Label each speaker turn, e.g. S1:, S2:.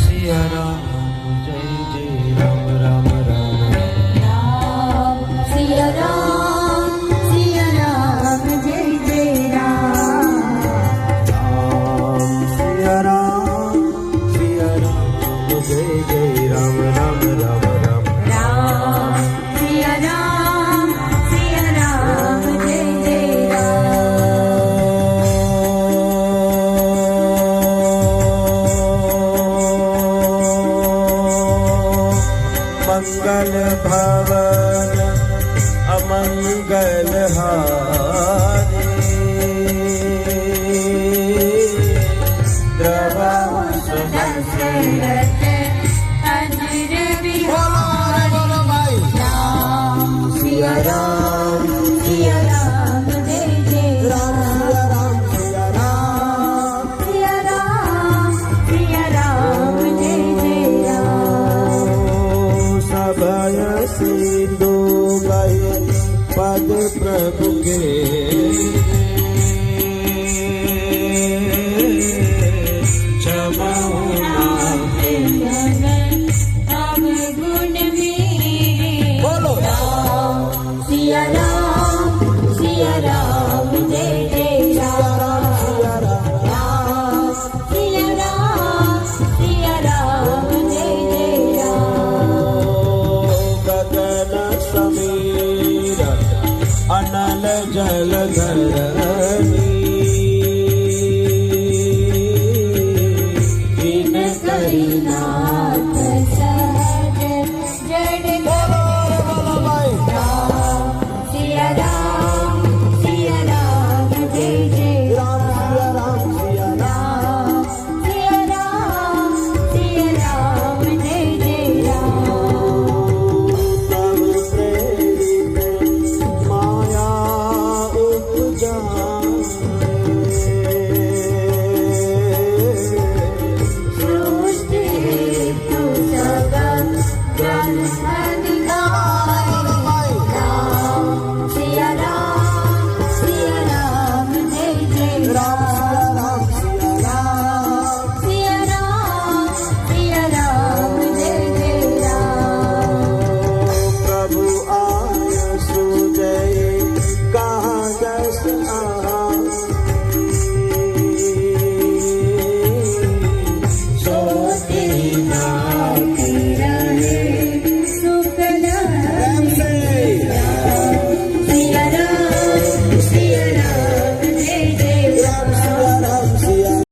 S1: सिया राम जय जय राम राम राम
S2: राम सिया राम जय जय राम
S1: सिया राम जय जय राम राम राम राम
S2: राम सिया राम जय जय
S1: मंगल भवन अमंगल हारे द्रवा
S2: दशरथ अजर बिहारी राम सिया राम जय जय राम सिया राम जय जय राम
S1: सभय सिंधु गए पद प्रभु के
S2: अब गुण मेरे
S1: बोलो
S2: सिया राम जय जय राम सिया राम जय जय राम
S1: गगन समीर अनल जल धरनी इन करीना